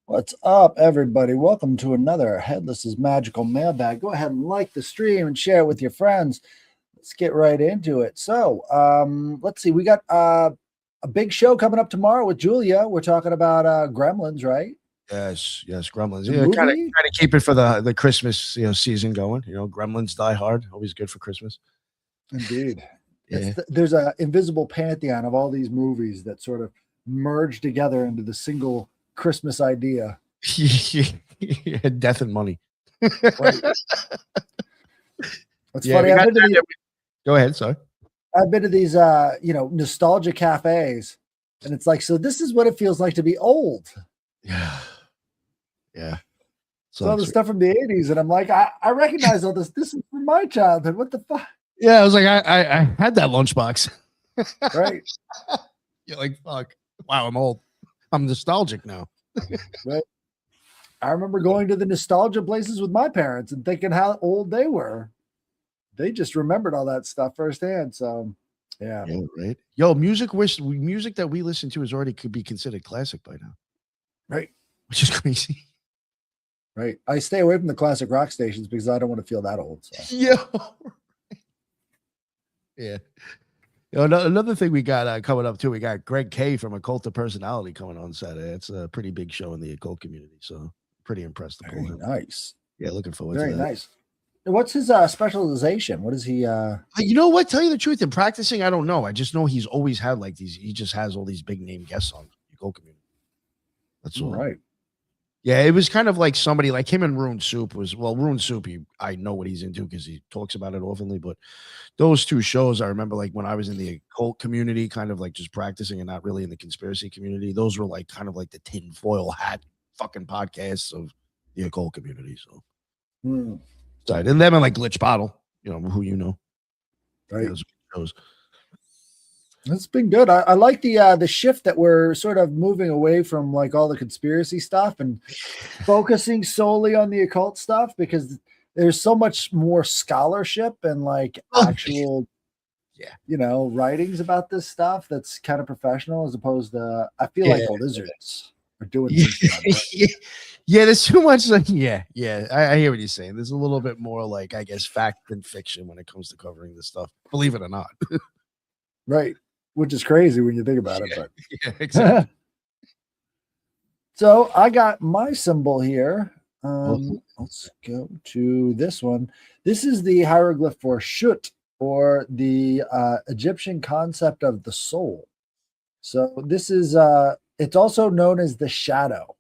What's up, everybody? Welcome to another Headless's Magical Mailbag. Go ahead and like the stream and share it with your friends. Let's get right into it. Let's see. We got a big show coming up tomorrow with Julia. We're talking about Gremlins, right? Yes, Gremlins. The Yeah, kind of movie? keep it for the Christmas season going. Gremlins Die Hard, always good for Christmas. Indeed. Yeah, There's a invisible pantheon of all these movies that sort of merge together into the single Christmas idea. Death and money. Right. It's funny. Go ahead. Sorry. I've been to these nostalgia cafes, and it's like, so this is what it feels like to be old. Yeah. So all the stuff from the 80s, and I'm like, I recognize all this. This is from my childhood. What the fuck? Yeah, I was like, I had that lunchbox. Right. You're like, fuck. Wow, I'm old. I'm nostalgic now. Right. I remember going to the nostalgia places with my parents and thinking how old they were. They just remembered all that stuff firsthand. So, yeah. Right. Yo, music that we listen to could be considered classic by now. Right. Which is crazy. Right. I stay away from the classic rock stations because I don't want to feel that old. So. Yeah. Yeah. Another thing we got coming up too, we got Greg K from Occult of Personality coming on Saturday. It's a pretty big show in the occult community, so pretty impressed. Very nice. Yeah, looking forward to that. Very nice. What's his specialization? What is he? You know what? Tell you the truth, in practicing, I don't know. I just know he's always had like these. He just has all these big name guests on the occult community. That's all. Right. Yeah, it was kind of like somebody like him and Rune Soup Rune Soup, I know what he's into because he talks about it oftenly, but those two shows, I remember like when I was in the occult community, kind of like just practicing and not really in the conspiracy community, those were like kind of like the tinfoil hat fucking podcasts of the occult community. So, and them and like Glitch Bottle, who you know. Right. Those shows. That's been good. I like the shift that we're sort of moving away from like all the conspiracy stuff and focusing solely on the occult stuff because there's so much more scholarship and like actual, writings about this stuff that's kind of professional as opposed to, I feel like the lizards are doing things. Yeah, there's too much. I hear what you're saying. There's a little bit more like, I guess, fact than fiction when it comes to covering this stuff, believe it or not. Right. Which is crazy when you think about it. But yeah, exactly. So I got my symbol here. Let's go to this one. This is the hieroglyph for Shut, or the Egyptian concept of the soul. So this is, it's also known as the shadow.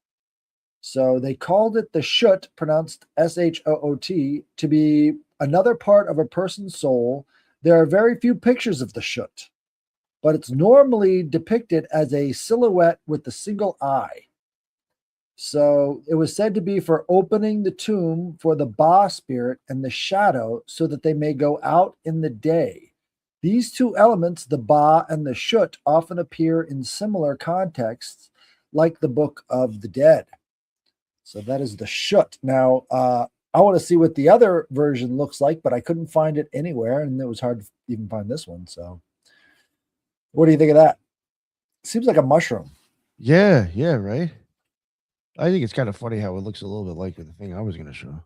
So they called it the Shut, pronounced Shoot, to be another part of a person's soul. There are very few pictures of the Shut, but it's normally depicted as a silhouette with a single eye. So it was said to be for opening the tomb for the Ba spirit and the shadow so that they may go out in the day. These two elements, the Ba and the Shut, often appear in similar contexts, like the Book of the Dead. So that is the Shut. Now, I want to see what the other version looks like, but I couldn't find it anywhere, and it was hard to even find this one. So what do you think of that? Seems like a mushroom. Yeah, right. I think it's kind of funny how it looks a little bit like the thing I was going to show.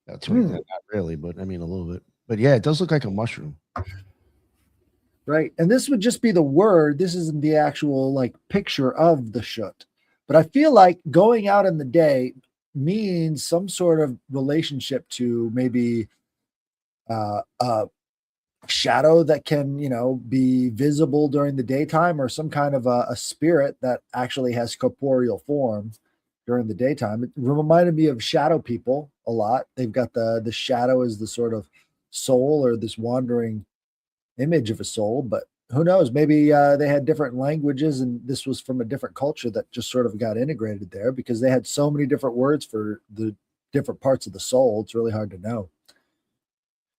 That's not really, but I mean a little bit. But yeah, it does look like a mushroom. Right. And this would just be the word. This isn't the actual like picture of the Shut. But I feel like going out in the day means some sort of relationship to maybe a shadow that can, be visible during the daytime, or some kind of a spirit that actually has corporeal form during the daytime. It reminded me of shadow people a lot. They've got the shadow as the sort of soul, or this wandering image of a soul, but who knows? Maybe they had different languages and this was from a different culture that just sort of got integrated there because they had so many different words for the different parts of the soul. It's really hard to know.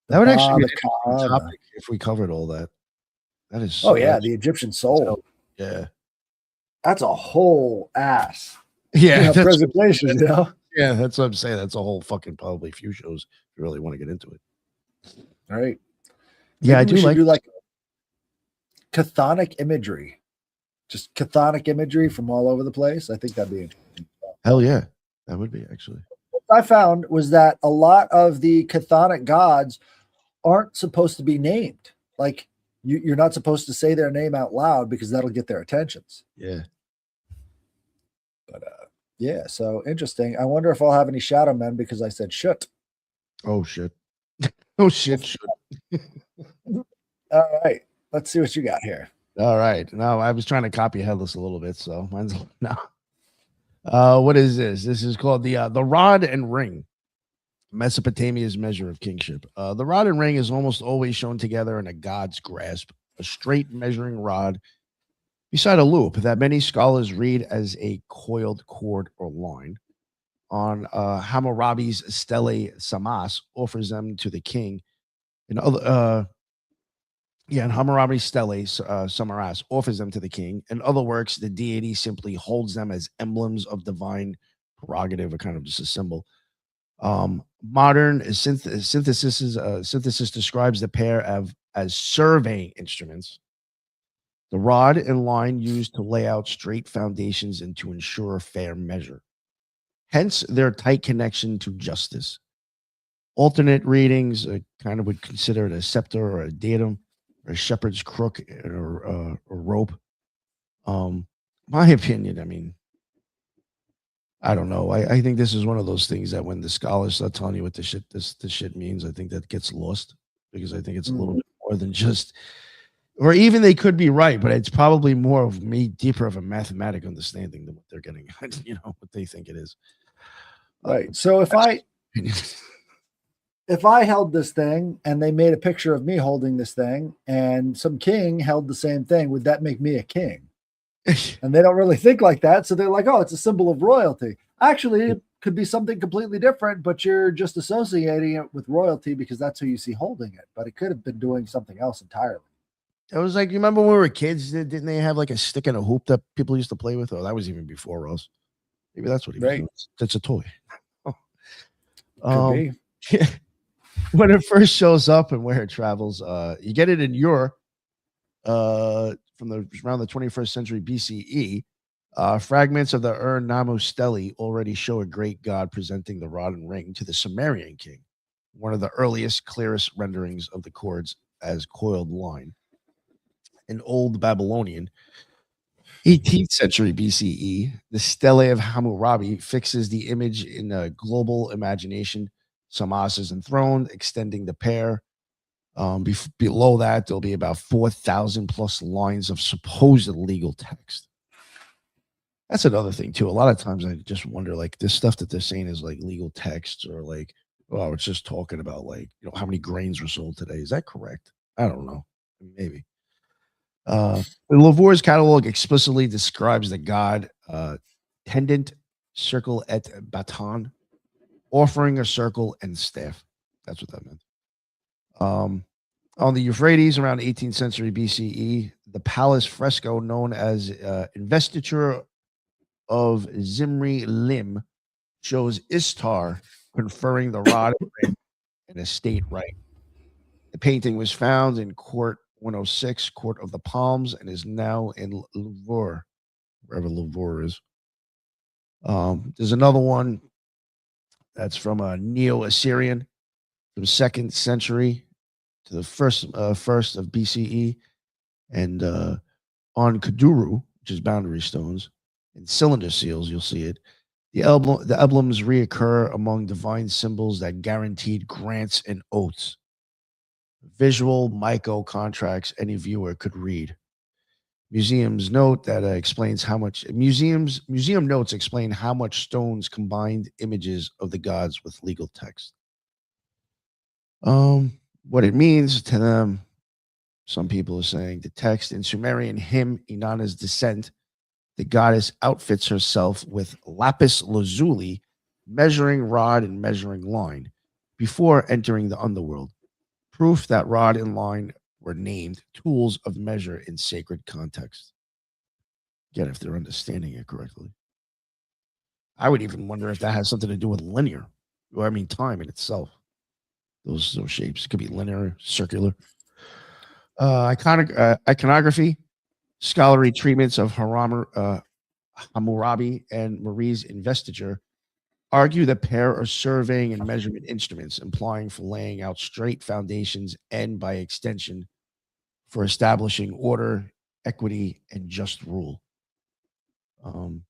That would actually be a topic if we covered all that. That is the Egyptian soul. Yeah. That's a whole ass. Presentation, Yeah, that's what I'm saying. That's a whole fucking probably few shows if you really want to get into it. All right. Yeah, I do like chthonic imagery. Just chthonic imagery from all over the place. I think that'd be interesting. Hell yeah, that would be actually. What I found was that a lot of the chthonic gods aren't supposed to be named. Like you're not supposed to say their name out loud because that'll get their attentions. Yeah. But yeah, so interesting. I wonder if I'll have any shadow men because I said shut. Oh shit. Oh shit. All right, let's see what you got here. All right. Now I was trying to copy Headless a little bit, so mine's no. What is this? This is called the rod and ring. Mesopotamia's measure of kingship. The rod and ring is almost always shown together in a god's grasp, a straight measuring rod beside a loop that many scholars read as a coiled cord or line. On Hammurabi's Stele Samas offers them to the king. And and Hammurabi's Stele Samaras offers them to the king. In other works, the deity simply holds them as emblems of divine prerogative, or kind of just a symbol. Modern synthesis describes the pair as surveying instruments. The rod and line used to lay out straight foundations and to ensure fair measure. Hence, their tight connection to justice. Alternate readings kind of would consider it a scepter or a datum or a shepherd's crook or a rope. My opinion, I mean, I don't know. I think this is one of those things that when the scholars start telling you what this shit means, I think that gets lost because I think it's a little bit more than just, or even they could be right, but it's probably more of me deeper of a mathematic understanding than what they're getting, what they think it is. Right. So if I held this thing and they made a picture of me holding this thing and some king held the same thing, would that make me a king? And they don't really think like that. So they're like, oh, it's a symbol of royalty. Actually, it could be something completely different, but you're just associating it with royalty because that's who you see holding it. But it could have been doing something else entirely. It was like, you remember when we were kids, didn't they have like a stick and a hoop that people used to play with? Oh, that was even before us. Maybe that's what he was doing. That's a toy. Could be. Yeah. When it first shows up and where it travels, you get it in Europe from around the 21st century BCE. Fragments of the Namu Stele already show a great god presenting the rod and ring to the Sumerian king, one of the earliest, clearest renderings of the cords as coiled line. In Old Babylonian, 18th century BCE, the Stele of Hammurabi fixes the image in a global imagination. Samas is enthroned, extending the pair. Below that, there'll be about 4,000 plus lines of supposed legal text. That's another thing, too. A lot of times I just wonder, like, this stuff that they're saying is like legal texts or like, oh, it's just talking about like, how many grains were sold today. Is that correct? I don't know. Maybe. The Lavor's catalog explicitly describes the god tendant, circle et baton, offering a circle and staff. That's what that meant. On the Euphrates, around 18th century BCE, the palace fresco known as Investiture of Zimri Lim shows Istar conferring the rod and estate right. The painting was found in Court 106, Court of the Palms, and is now in Louvre, wherever Louvre is. There's another one that's from a Neo-Assyrian from 2nd century to the first of BCE, and on Kuduru, which is boundary stones, and cylinder seals, you'll see it. The emblems reoccur among divine symbols that guaranteed grants and oaths. Visual myco contracts any viewer could read. Museum notes explain how much stones combined images of the gods with legal text. What it means to them, some people are saying the text in Sumerian hymn Inanna's Descent, the goddess outfits herself with lapis lazuli, measuring rod and measuring line, before entering the underworld. Proof that rod and line were named tools of measure in sacred context. Again, if they're understanding it correctly. I would even wonder if that has something to do with linear, or time in itself. Those shapes. It could be linear, circular. Iconography, scholarly treatments of Hammurabi and Marie's investiture, argue the pair are surveying and measurement instruments, implying for laying out straight foundations and, by extension, for establishing order, equity, and just rule. Who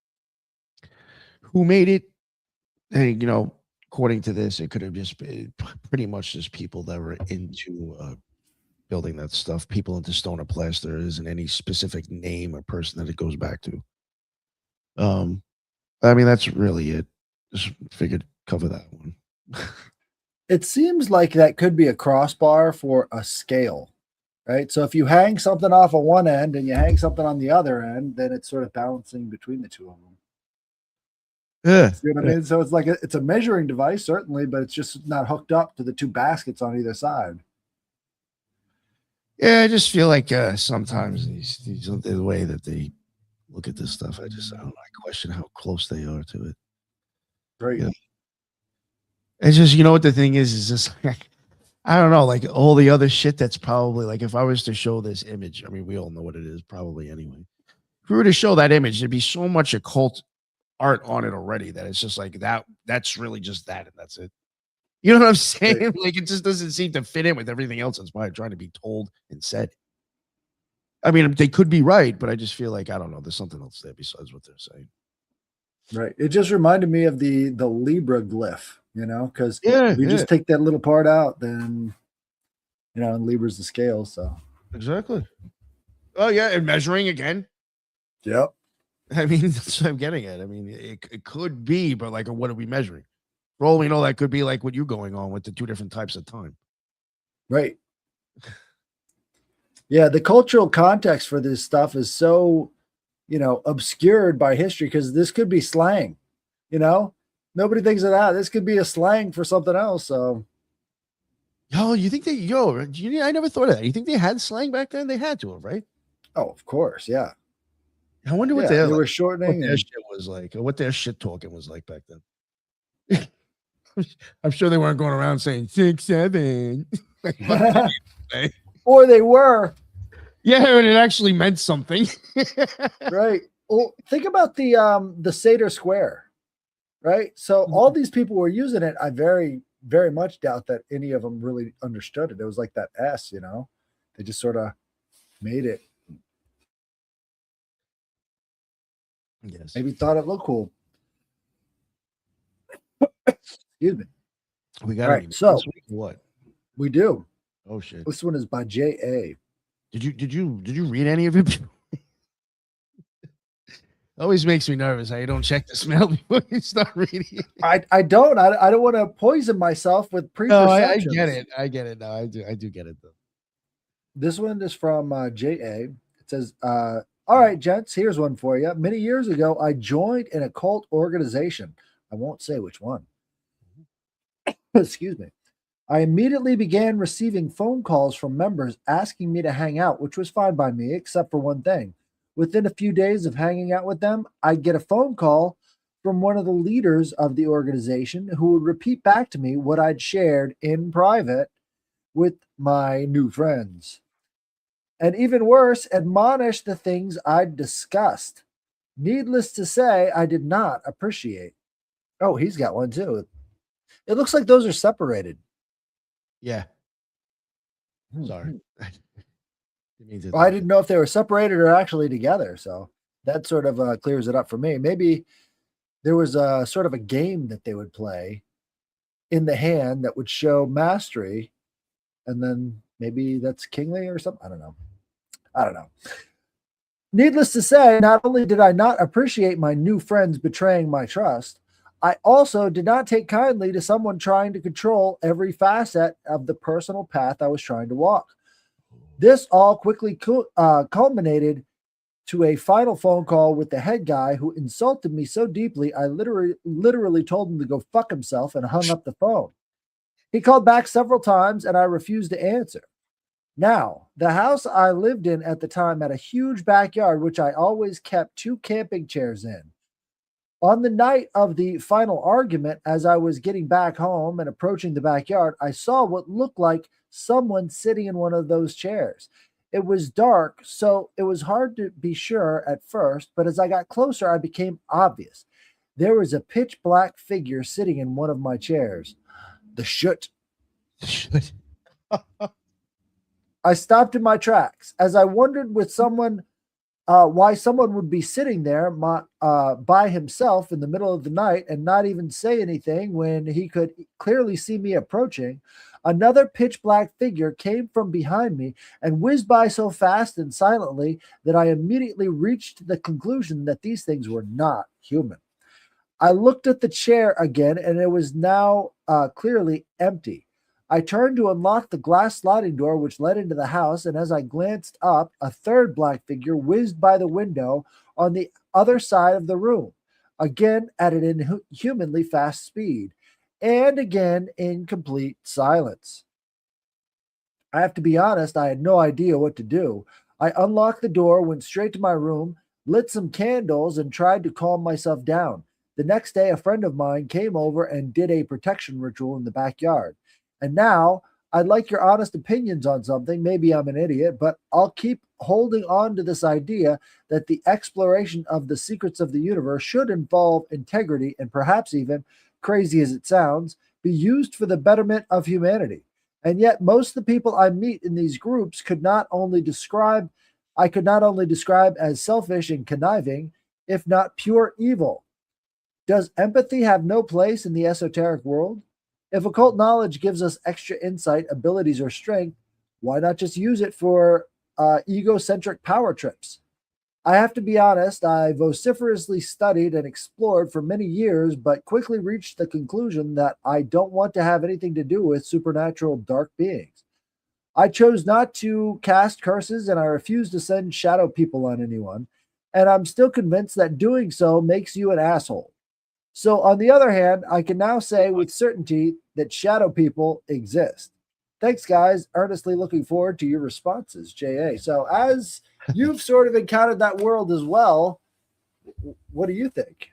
made it? Hey, according to this, it could have just been pretty much just people that were into building that stuff, people into stone or plaster. There isn't any specific name or person that it goes back to. I mean, that's really it. Just figured cover that one. It seems like that could be a crossbar for a scale, right? So if you hang something off of one end and you hang something on the other end, then it's sort of balancing between the two of them. Yeah. See what I mean? So it's like it's a measuring device, certainly, but it's just not hooked up to the two baskets on either side. Yeah, I just feel like sometimes these the way that they look at this stuff, I don't know, I question how close they are to it. Right. Yeah. It's just, what the thing is just like, I don't know, like all the other shit that's probably like, if I was to show this image, I mean, we all know what it is probably anyway. If we were to show that image, there'd be so much occult art on it already that it's just like that's really just that, and that's it. You know what I'm saying? Right. Like, it just doesn't seem to fit in with everything else that's trying to be told and said. I mean, they could be right, but I just feel like, I don't know, there's something else there besides what they're saying. Right. It just reminded me of the Libra glyph, because we just take that little part out, then, and Libra's the scale. So exactly. Oh yeah, and measuring again. Yep. I mean, that's what I'm getting at. I mean, it could be, but like, what are we measuring? For all we know, that could be like what you're going on with the two different types of time. Right. Yeah, the cultural context for this stuff is so, obscured by history, because this could be slang, nobody thinks of that. This could be a slang for something else. So, you think I never thought of that. You think they had slang back then? They had to have, right? Oh, of course. Yeah. I wonder what they were shortening. What their shit was like, or what their shit talking was like back then. I'm sure they weren't going around saying 6, 7. Or they were. Yeah, and it actually meant something. Right. Well, think about the Seder Square, right? So all these people were using it. I very, very much doubt that any of them really understood it. It was like that S, they just sort of made it. Yes. Maybe thought it looked cool. Excuse me. We got right. So what? We do. Oh shit. This one is by J.A. Did you read any of it? Always makes me nervous how you don't check the smell before you start reading it. I don't want to poison myself with preperceptions. No, I get it. No, I do get it though. This one is from J.A. It says, all right, gents, here's one for you. Many years ago, I joined an occult organization. I won't say which one. Excuse me. I immediately began receiving phone calls from members asking me to hang out, which was fine by me, except for one thing. Within a few days of hanging out with them, I'd get a phone call from one of the leaders of the organization who would repeat back to me what I'd shared in private with my new friends. And even worse, admonish the things I'd discussed. Needless to say, I did not appreciate. Oh, he's got one too. It looks like those are separated. Yeah. Sorry. Well, I didn't know if they were separated or actually together. So that sort of clears it up for me. Maybe there was a sort of a game that they would play in the hand that would show mastery. And then maybe that's kingly or something. I don't know. Needless to say, not only did I not appreciate my new friends betraying my trust, I also did not take kindly to someone trying to control every facet of the personal path I was trying to walk. This all quickly culminated to a final phone call with the head guy who insulted me so deeply, I literally told him to go fuck himself and hung up the phone. He called back several times and I refused to answer. Now, the house I lived in at the time had a huge backyard, which I always kept 2 camping chairs in. On the night of the final argument, as I was getting back home and approaching the backyard, I saw what looked like someone sitting in one of those chairs. It was dark, so it was hard to be sure at first, but as I got closer, I became obvious. There was a pitch black figure sitting in one of my chairs. The shoot. I stopped in my tracks as I wondered why someone would be sitting there by himself in the middle of the night and not even say anything when he could clearly see me approaching. Another pitch black figure came from behind me and whizzed by so fast and silently that I immediately reached the conclusion that these things were not human. I looked at the chair again, and it was now clearly empty. I turned to unlock the glass sliding door which led into the house, and as I glanced up, a third black figure whizzed by the window on the other side of the room, again at an inhumanly fast speed, and again in complete silence. I have to be honest, I had no idea what to do. I unlocked the door, went straight to my room, lit some candles, and tried to calm myself down. The next day, a friend of mine came over and did a protection ritual in the backyard. And now, I'd like your honest opinions on something. Maybe I'm an idiot, but I'll keep holding on to this idea that the exploration of the secrets of the universe should involve integrity and perhaps even, crazy as it sounds, be used for the betterment of humanity. And yet, most of the people I meet in these groups could not only describe as selfish and conniving, if not pure evil. Does empathy have no place in the esoteric world? If occult knowledge gives us extra insight, abilities, or strength, why not just use it for egocentric power trips? I have to be honest, I vociferously studied and explored for many years, but quickly reached the conclusion that I don't want to have anything to do with supernatural dark beings. I chose not to cast curses and I refuse to send shadow people on anyone, and I'm still convinced that doing so makes you an asshole. So, on the other hand, I can now say with certainty that shadow people exist. Thanks, guys. Earnestly looking forward to your responses, JA. So, as you've sort of encountered that world as well, what do you think?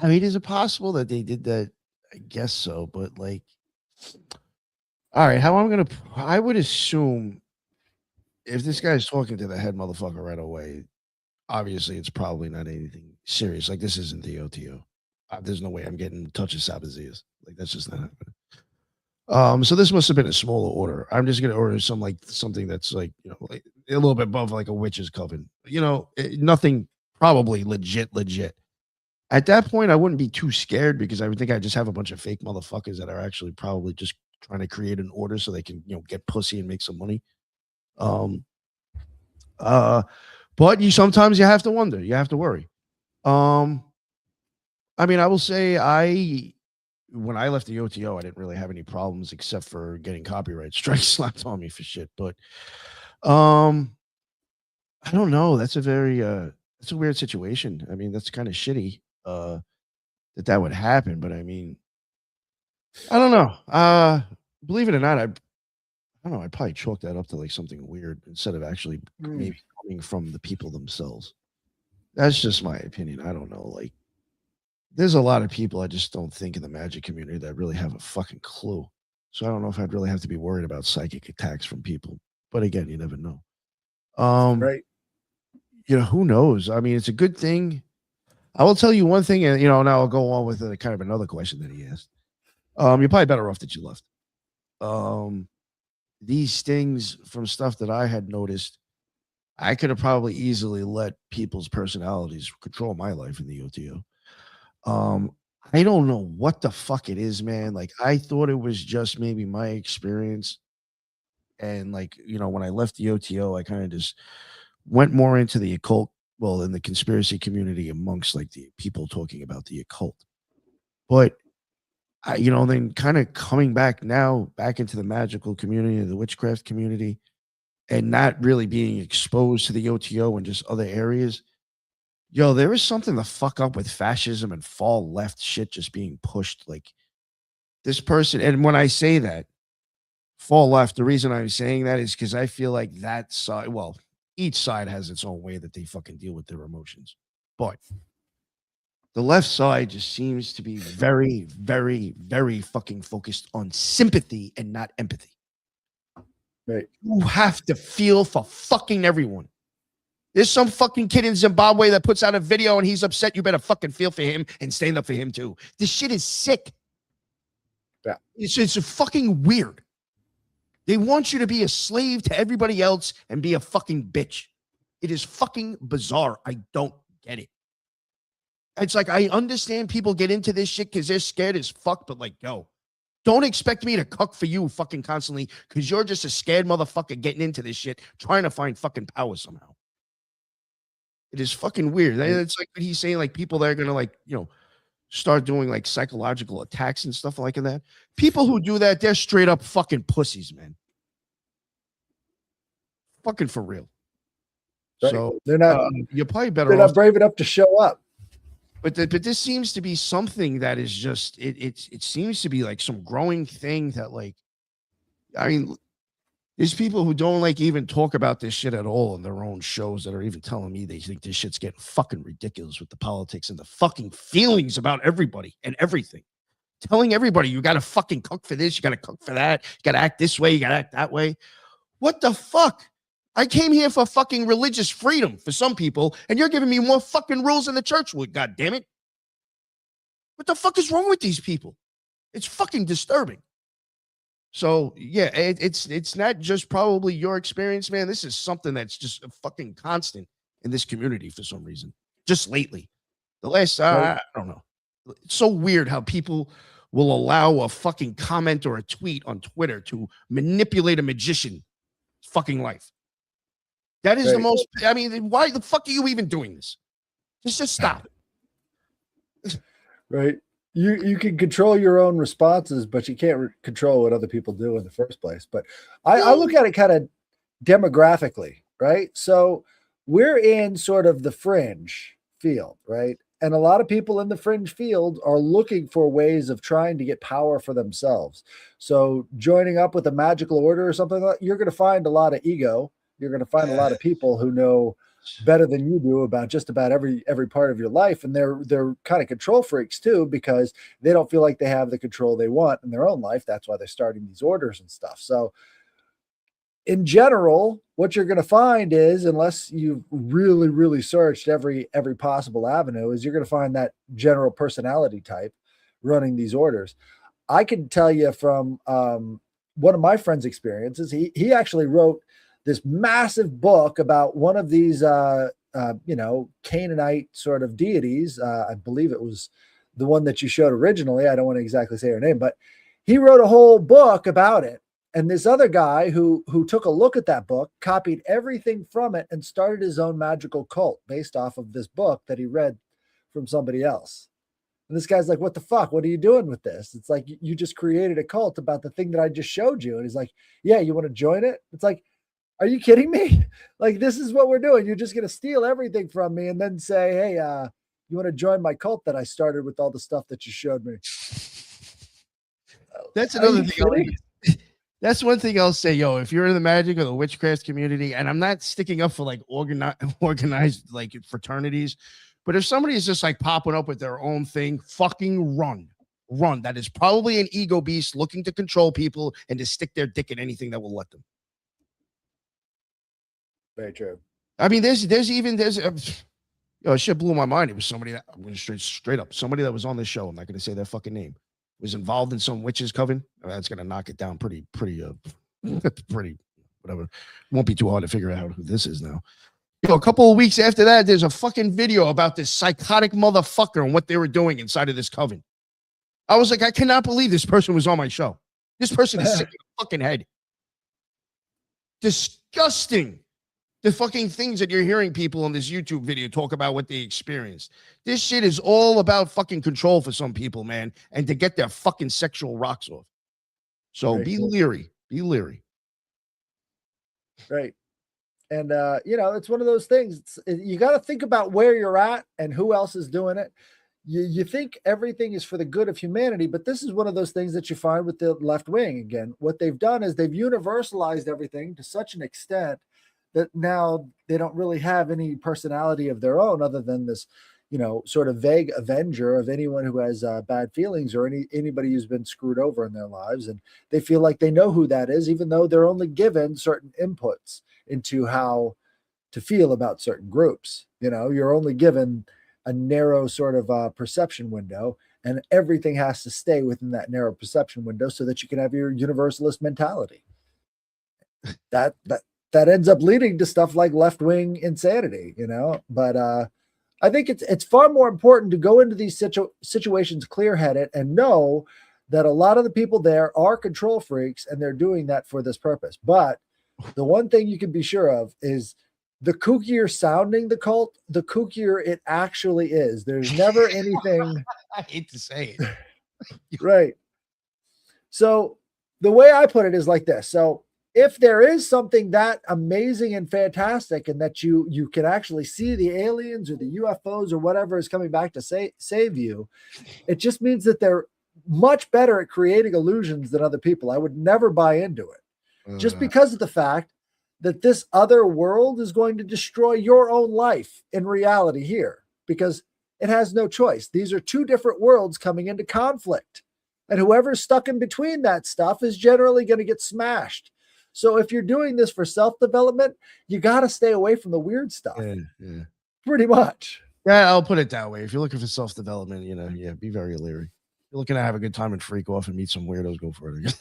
I mean, is it possible that they did that? I guess so, but like, all right, how I'm gonna, I would assume if this guy's talking to the head motherfucker right away, obviously it's probably not anything serious. Like, this isn't the OTO. There's no way I'm getting in touch with Sabazias. Like, that's just not happening. So this must have been a smaller order. I'm just gonna order something that's like, like a little bit above like a witch's coven. Nothing probably legit. At that point, I wouldn't be too scared because I would think I just have a bunch of fake motherfuckers that are actually probably just trying to create an order so they can, get pussy and make some money. Um, uh, but sometimes you have to wonder, you have to worry. Um, I mean, I will say when I left the OTO, I didn't really have any problems except for getting copyright strikes slapped on me for shit. But um, I don't know. That's a weird situation. I mean, that's kind of shitty that would happen. But I mean, I don't know. Believe it or not, I don't know. I'd probably chalk that up to like something weird instead of actually maybe coming from the people themselves. That's just my opinion. I don't know. Like, there's a lot of people I just don't think in the magic community that really have a fucking clue. So I don't know if I'd really have to be worried about psychic attacks from people. But again, you never know. Right. Who knows? I mean, it's a good thing. I will tell you one thing, and now I'll go on with kind of another question that he asked. You're probably better off that you left. These things from stuff that I had noticed, I could have probably easily let people's personalities control my life in the OTO. I don't know what the fuck it is, man. Like, I thought it was just maybe my experience. And like, when I left the OTO, I kind of just went more into the occult, well, in the conspiracy community amongst like the people talking about the occult. But then kind of coming back into the magical community, the witchcraft community, and not really being exposed to the OTO and just other areas. Yo, there is something to fuck up with fascism and far left shit just being pushed. Like, this person, and when I say that, far left, the reason I'm saying that is because I feel like that side, well, each side has its own way that they fucking deal with their emotions. But the left side just seems to be very, very, very fucking focused on sympathy and not empathy. Right. You have to feel for fucking everyone. There's some fucking kid in Zimbabwe that puts out a video and he's upset. You better fucking feel for him and stand up for him too. This shit is sick. Yeah. It's fucking weird. They want you to be a slave to everybody else and be a fucking bitch. It is fucking bizarre. I don't get it. It's like, I understand people get into this shit because they're scared as fuck, but like, yo, don't expect me to cuck for you fucking constantly because you're just a scared motherfucker getting into this shit, trying to find fucking power somehow. It is fucking weird. It's like what he's saying, like people that are gonna like, start doing like psychological attacks and stuff like that. People who do that, they're straight up fucking pussies, man. Fucking for real. Right. So they're not. You're probably better. They're not brave enough to show up. But this seems to be something that is just it seems to be like some growing thing that, like, I mean, there's people who don't like even talk about this shit at all in their own shows that are even telling me they think this shit's getting fucking ridiculous with the politics and the fucking feelings about everybody and everything. Telling everybody you got to fucking cook for this, you got to cook for that, you got to act this way, you got to act that way. What the fuck? I came here for fucking religious freedom for some people, and you're giving me more fucking rules than the church would, God damn it. What the fuck is wrong with these people? It's fucking disturbing. So, yeah, it's not just probably your experience, man. This is something that's just a fucking constant in this community for some reason. Just lately. The last, I don't know. It's so weird how people will allow a fucking comment or a tweet on Twitter to manipulate a magician's fucking life. That is the most, I mean, why the fuck are you even doing this? Just stop it. Right. You can control your own responses, but you can't control what other people do in the first place. But I look at it kind of demographically, right? So we're in sort of the fringe field, right? And a lot of people in the fringe field are looking for ways of trying to get power for themselves. So joining up with a magical order or something like that, you're going to find a lot of ego. You're going to find a lot of people who know better than you do about just about every part of your life. And they're kind of control freaks too, because they don't feel like they have the control they want in their own life. That's why they're starting these orders and stuff. So in general, what you're going to find is, unless you've really, really searched every possible avenue, is you're going to find that general personality type running these orders. I can tell you from one of my friends' experiences, he actually wrote this massive book about one of these, Canaanite sort of deities. I believe it was the one that you showed originally. I don't want to exactly say her name, but he wrote a whole book about it. And this other guy who took a look at that book, copied everything from it, and started his own magical cult based off of this book that he read from somebody else. And this guy's like, what the fuck? What are you doing with this? It's like, you just created a cult about the thing that I just showed you. And he's like, yeah, you want to join it? It's like, are you kidding me? Like, this is what we're doing. You're just going to steal everything from me and then say, hey, you want to join my cult that I started with all the stuff that you showed me? That's another thing. That's one thing I'll say, yo, if you're in the magic or the witchcraft community, and I'm not sticking up for like organized like fraternities, but if somebody is just like popping up with their own thing, fucking run. That is probably an ego beast looking to control people and to stick their dick in anything that will let them. Very true. I mean, there's shit blew my mind. It was somebody that, I'm going to straight up, somebody that was on this show. I'm not going to say their fucking name. Was involved in some witches coven. That's going to knock it down pretty, whatever. Won't be too hard to figure out who this is now. A couple of weeks after that, there's a fucking video about this psychotic motherfucker and what they were doing inside of this coven. I was like, I cannot believe this person was on my show. This person is sick in the fucking head. Disgusting. The fucking things that you're hearing people in this YouTube video talk about what they experienced. This shit is all about fucking control for some people, man, and to get their fucking sexual rocks off. So be leery. Be leery. Right. And, it's one of those things. You got to think about where you're at and who else is doing it. You think everything is for the good of humanity, but this is one of those things that you find with the left wing. Again, what they've done is they've universalized everything to such an extent that now they don't really have any personality of their own other than this, sort of vague avenger of anyone who has bad feelings or anybody who's been screwed over in their lives. And they feel like they know who that is, even though they're only given certain inputs into how to feel about certain groups. You're only given a narrow sort of perception window, and everything has to stay within that narrow perception window so that you can have your universalist mentality. That ends up leading to stuff like left-wing insanity, But I think it's far more important to go into these situations clear-headed and know that a lot of the people there are control freaks, and they're doing that for this purpose. But the one thing you can be sure of is the kookier sounding the cult, the kookier it actually is. There's never anything. I hate to say it. Right. So the way I put it is like this. So if there is something that amazing and fantastic, and that you can actually see the aliens or the UFOs or whatever is coming back to save you, it just means that they're much better at creating illusions than other people. I would never buy into it, just because of the fact that this other world is going to destroy your own life in reality here, because it has no choice. These are two different worlds coming into conflict, and whoever's stuck in between that stuff is generally going to get smashed. So if you're doing this for self-development, you got to stay away from the weird stuff. Yeah. Pretty much. Yeah, I'll put it that way. If you're looking for self-development, be very leery. If you're looking to have a good time and freak off and meet some weirdos, go for it.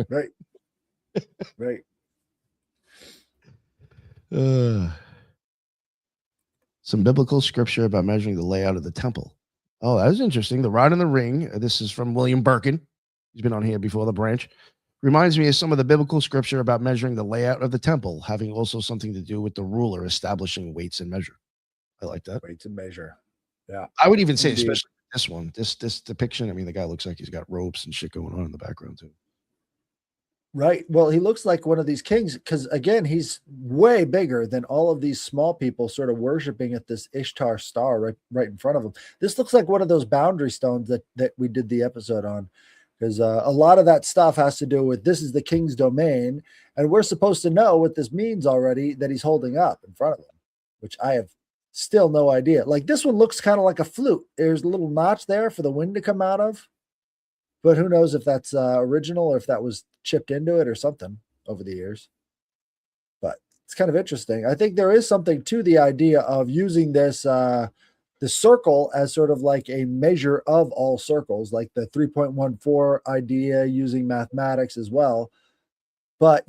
Right. Right. Some biblical scripture about measuring the layout of the temple. Oh, that was interesting. The rod and the ring. This is from William Birkin. He's been on here before, The Branch. Reminds me of some of the biblical scripture about measuring the layout of the temple, having also something to do with the ruler establishing weights and measure. I like that. Weights and measure. Yeah. I would even say, indeed, especially this one, this depiction. I mean, the guy looks like he's got ropes and shit going on in the background too. Right. Well, he looks like one of these kings because, again, he's way bigger than all of these small people sort of worshiping at this Ishtar star right in front of him. This looks like one of those boundary stones that we did the episode on. Because a lot of that stuff has to do with this is the king's domain, and we're supposed to know what this means already that he's holding up in front of him, which I have still no idea. Like this one looks kind of like a flute. There's a little notch there for the wind to come out of, but who knows if that's original or if that was chipped into it or something over the years. But it's kind of interesting. I think there is something to the idea of using this the circle as sort of like a measure of all circles, like the 3.14 idea using mathematics as well. But,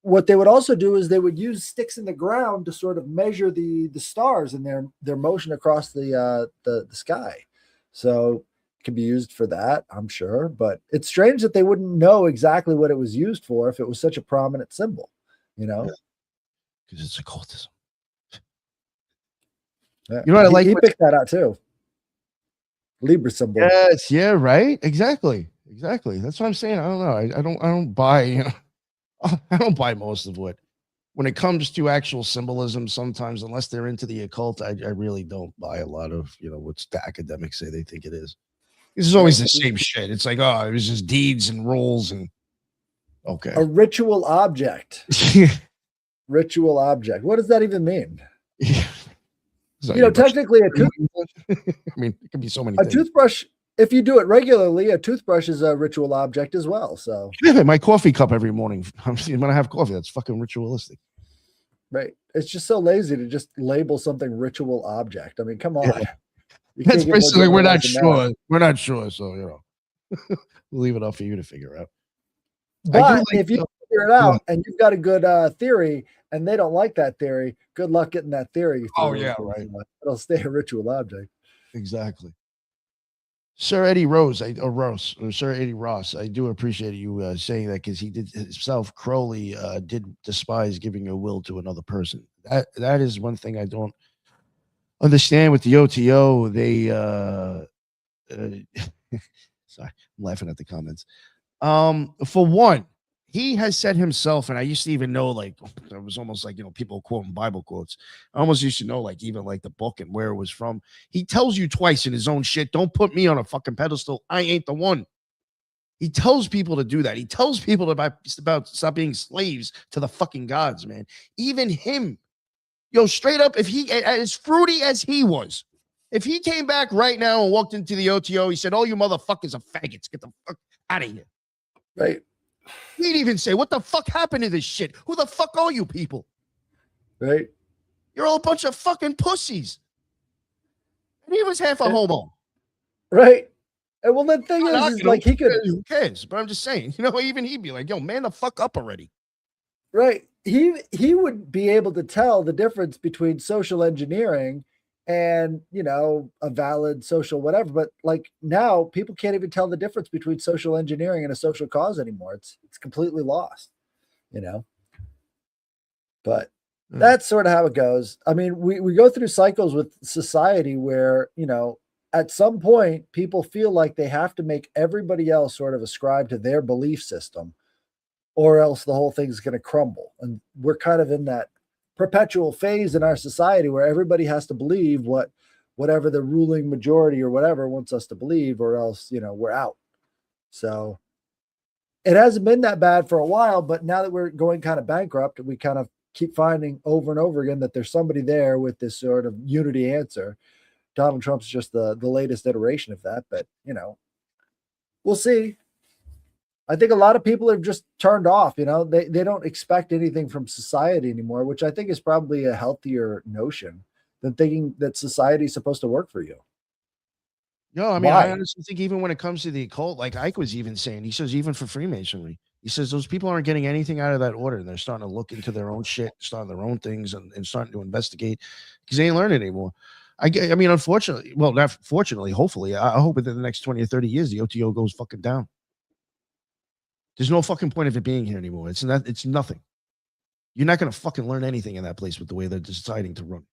what they would also do is they would use sticks in the ground to sort of measure the stars and their motion across the sky. So it can be used for that, I'm sure. But it's strange that they wouldn't know exactly what it was used for if it was such a prominent symbol, Because it's occultism. Yeah. You know what I like? He picked that out too. Libra symbol. Yes, yeah, right. Exactly. That's what I'm saying. I don't know. I don't buy. I don't buy most of what. When it comes to actual symbolism, sometimes unless they're into the occult, I really don't buy a lot of what the academics say they think it is. This is always the same shit. It's like, it was just deeds and roles and okay. A ritual object. Ritual object. What does that even mean? Technically a toothbrush. I mean, it could be so many things. Toothbrush, if you do it regularly, a toothbrush is a ritual object as well. So yeah, my coffee cup every morning. When I have coffee, that's fucking ritualistic. Right. It's just so lazy to just label something ritual object. I mean, come on. Yeah. That's basically we're not sure. We're not sure. So we'll leave it up for you to figure out. But if you figure it out and you've got a good theory and they don't like that theory, good luck getting that theory. Right. It'll stay a ritual object. Exactly. Sir Eddie Ross, I do appreciate you saying that because he did himself. Crowley did despise giving a will to another person. That is one thing I don't understand with the OTO. They sorry, I'm laughing at the comments. For one, he has said himself, and I used to even know, like, it was almost like, people quoting Bible quotes. I almost used to know, like, even like the book and where it was from. He tells you twice in his own shit, don't put me on a fucking pedestal. I ain't the one. He tells people to do that. He tells people about stop being slaves to the fucking gods, man. Even him. Yo, straight up, if he, as fruity as he was, if he came back right now and walked into the OTO, he said, "Oh, you motherfuckers are faggots. Get the fuck out of here." Right. He'd even say, "What the fuck happened to this shit? Who the fuck are you people? Right. You're all a bunch of fucking pussies." And he was half a homo. Right. And well, the thing is like he could. Who cares? But I'm just saying, you know, even he'd be like, "Yo, man, the fuck up already." Right. He would be able to tell the difference between social engineering and, you know, a valid social whatever. But like now people can't even tell the difference between social engineering and a social cause anymore. It's completely lost, you know. But that's sort of how it goes. I mean, we go through cycles with society where, you know, at some point people feel like they have to make everybody else sort of ascribe to their belief system, or else the whole thing's going to crumble. And we're kind of in that perpetual phase in our society where everybody has to believe whatever the ruling majority or whatever wants us to believe, or else, you know, we're out. So it hasn't been that bad for a while, but now that we're going kind of bankrupt, we kind of keep finding over and over again that there's somebody there with this sort of unity answer. Donald Trump's just the latest iteration of that, but you know, we'll see. I think a lot of people have just turned off, you know, they don't expect anything from society anymore, which I think is probably a healthier notion than thinking that society is supposed to work for you. No, I mean, I honestly think even when it comes to the occult, like Ike was even saying, he says, even for Freemasonry, he says those people aren't getting anything out of that order. And they're starting to look into their own shit, starting their own things, and starting to investigate because they ain't learning anymore. I mean, unfortunately, well, not fortunately, hopefully, I hope within the next 20 or 30 years, the OTO goes fucking down. There's no fucking point of it being here anymore. It's nothing. You're not going to fucking learn anything in that place with the way they're deciding to run.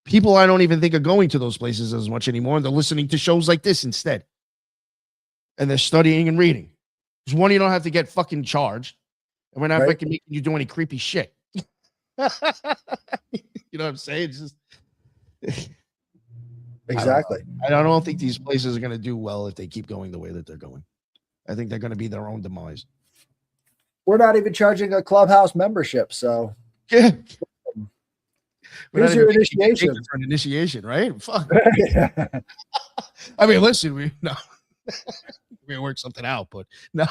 People I don't even think are going to those places as much anymore. They're listening to shows like this instead. And they're studying and reading. Because one, you don't have to get fucking charged. And we're not fucking making you do any creepy shit. You know what I'm saying? It's just exactly. I don't think these places are going to do well if they keep going the way that they're going. I think they're going to be their own demise. We're not even charging a clubhouse membership, so yeah. Here's your initiation. For an initiation, right? Fuck. I mean, listen, we work something out, but no.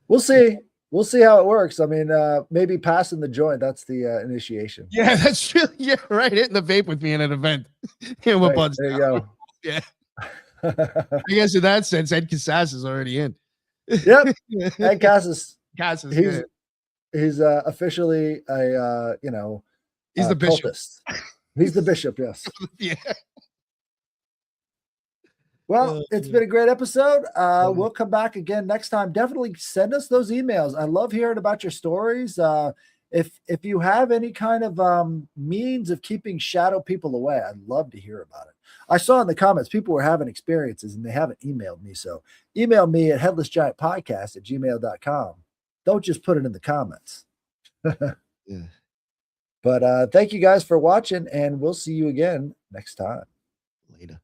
We'll see. We'll see how it works. I mean, maybe passing the joint, that's the initiation. Yeah, that's really right. Hitting the vape with me in an event. There you go. Yeah. I guess in that sense, Ed Casas is already in. Yep. Ed Casas. Casas. He's officially a he's the bishop. Cultist. He's the bishop, yes. Yeah. Well, it's been a great episode. We'll come back again next time. Definitely send us those emails. I love hearing about your stories. If you have any kind of means of keeping shadow people away, I'd love to hear about it. I saw in the comments people were having experiences and they haven't emailed me. So email me at headlessgiantpodcast@gmail.com. Don't just put it in the comments. Yeah. But thank you guys for watching, and we'll see you again next time. Later.